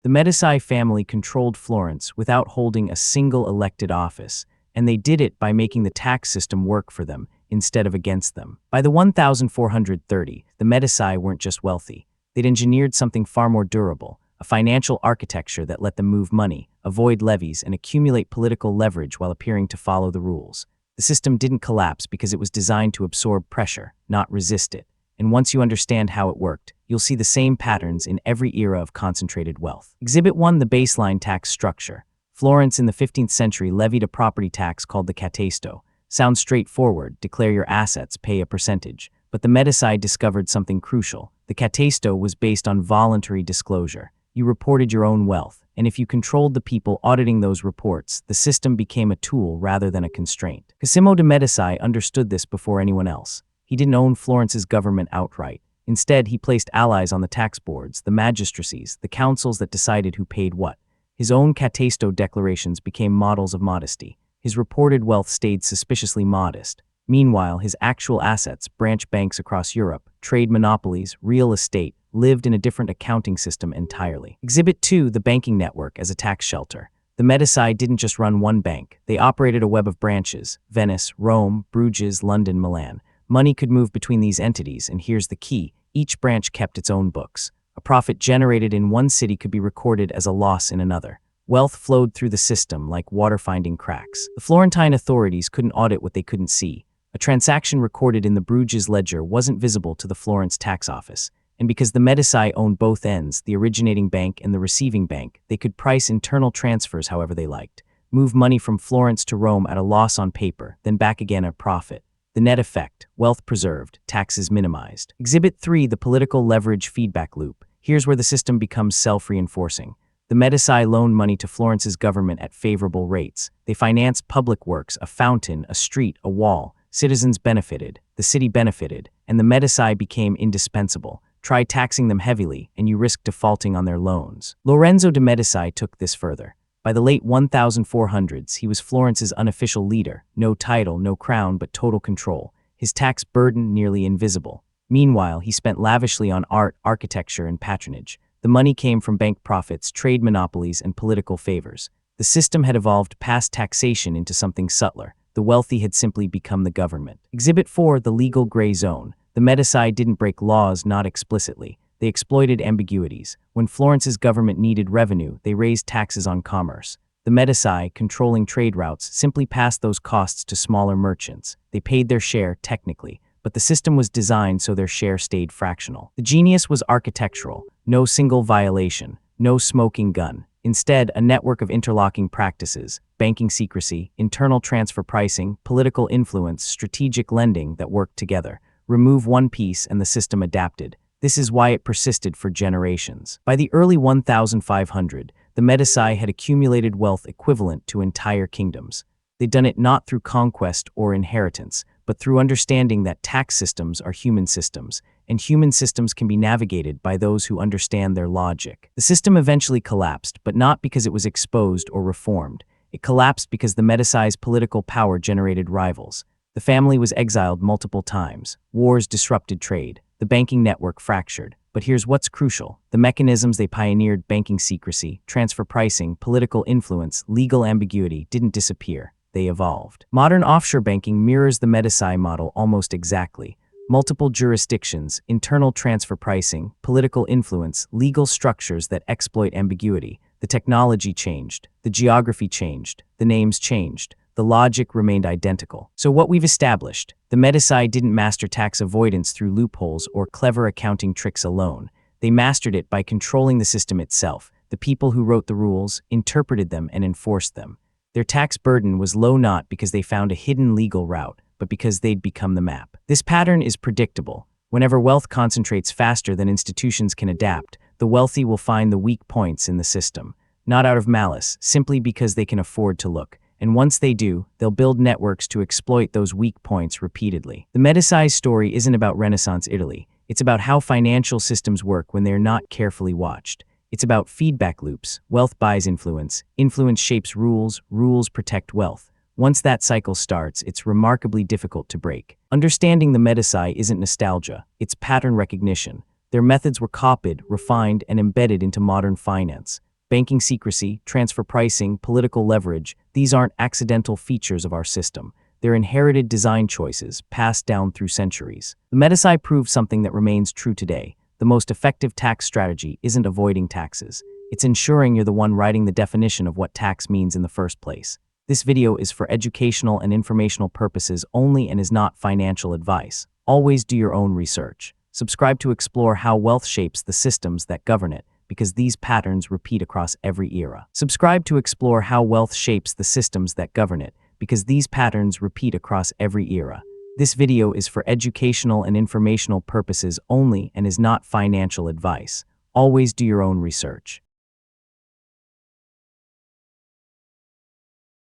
The Medici family controlled Florence without holding a single elected office, and they did it by making the tax system work for them instead of against them. By the 1430, the Medici weren't just wealthy. They'd engineered something far more durable, a financial architecture that let them move money, avoid levies, and accumulate political leverage while appearing to follow the rules. The system didn't collapse because it was designed to absorb pressure, not resist it. And once you understand how it worked, you'll see the same patterns in every era of concentrated wealth. Exhibit 1: the baseline tax structure. Florence in the 15th century levied a property tax called the catasto. Sounds straightforward: declare your assets, pay a percentage. But the Medici discovered something crucial. The catasto was based on voluntary disclosure. You reported your own wealth, and if you controlled the people auditing those reports, the system became a tool rather than a constraint. Cosimo de Medici understood this before anyone else. He didn't own Florence's government outright. Instead, he placed allies on the tax boards, the magistracies, the councils that decided who paid what. His own catasto declarations became models of modesty. His reported wealth stayed suspiciously modest. Meanwhile, his actual assets, branch banks across Europe, trade monopolies, real estate, lived in a different accounting system entirely. Exhibit 2: the banking network as a tax shelter. The Medici didn't just run one bank. They operated a web of branches: Venice, Rome, Bruges, London, Milan. Money could move between these entities, and here's the key: each branch kept its own books. A profit generated in one city could be recorded as a loss in another. Wealth flowed through the system like water finding cracks. The Florentine authorities couldn't audit what they couldn't see. A transaction recorded in the Bruges ledger wasn't visible to the Florence tax office. And because the Medici owned both ends, the originating bank and the receiving bank, they could price internal transfers however they liked. Move money from Florence to Rome at a loss on paper, then back again at profit. The net effect: wealth preserved, taxes minimized. Exhibit 3: the political leverage feedback loop. Here's where the system becomes self-reinforcing. The Medici loaned money to Florence's government at favorable rates. They financed public works: a fountain, a street, a wall. Citizens benefited, the city benefited, and the Medici became indispensable. Try taxing them heavily, and you risk defaulting on their loans. Lorenzo de Medici took this further. By the late 1400s, he was Florence's unofficial leader. No title, no crown, but total control. His tax burden nearly invisible. Meanwhile, he spent lavishly on art, architecture, and patronage. The money came from bank profits, trade monopolies, and political favors. The system had evolved past taxation into something subtler. The wealthy had simply become the government. Exhibit 4: the legal gray zone. The Medici didn't break laws, not explicitly. They exploited ambiguities. When Florence's government needed revenue, they raised taxes on commerce. The Medici, controlling trade routes, simply passed those costs to smaller merchants. They paid their share, technically, but the system was designed so their share stayed fractional. The genius was architectural: no single violation, no smoking gun. Instead, a network of interlocking practices: banking secrecy, internal transfer pricing, political influence, strategic lending that worked together. Remove one piece and the system adapted. This is why it persisted for generations. By the early 1500s, the Medici had accumulated wealth equivalent to entire kingdoms. They'd done it not through conquest or inheritance, but through understanding that tax systems are human systems, and human systems can be navigated by those who understand their logic. The system eventually collapsed, but not because it was exposed or reformed. It collapsed because the Medici's political power generated rivals. The family was exiled multiple times. Wars disrupted trade. The banking network fractured. But here's what's crucial: the mechanisms they pioneered, banking secrecy, transfer pricing, political influence, legal ambiguity, didn't disappear. They evolved. Modern offshore banking mirrors the Medici model almost exactly. Multiple jurisdictions, internal transfer pricing, political influence, legal structures that exploit ambiguity. The technology changed. The geography changed. The names changed. The logic remained identical. So what we've established: the Medici didn't master tax avoidance through loopholes or clever accounting tricks alone. They mastered it by controlling the system itself. The people who wrote the rules, interpreted them, and enforced them. Their tax burden was low not because they found a hidden legal route, but because they'd become the map. This pattern is predictable. Whenever wealth concentrates faster than institutions can adapt, the wealthy will find the weak points in the system. Not out of malice, simply because they can afford to look. And once they do, they'll build networks to exploit those weak points repeatedly. The Medici's story isn't about Renaissance Italy. It's about how financial systems work when they're not carefully watched. It's about feedback loops. Wealth buys influence. Influence shapes rules. Rules protect wealth. Once that cycle starts, it's remarkably difficult to break. Understanding the Medici isn't nostalgia. It's pattern recognition. Their methods were copied, refined, and embedded into modern finance. Banking secrecy, transfer pricing, political leverage, these aren't accidental features of our system. They're inherited design choices passed down through centuries. The Medici proved something that remains true today. The most effective tax strategy isn't avoiding taxes. It's ensuring you're the one writing the definition of what tax means in the first place. This video is for educational and informational purposes only and is not financial advice. Always do your own research. Subscribe to explore how wealth shapes the systems that govern it, because these patterns repeat across every era. Subscribe to explore how wealth shapes the systems that govern it, because these patterns repeat across every era. This video is for educational and informational purposes only and is not financial advice. Always do your own research.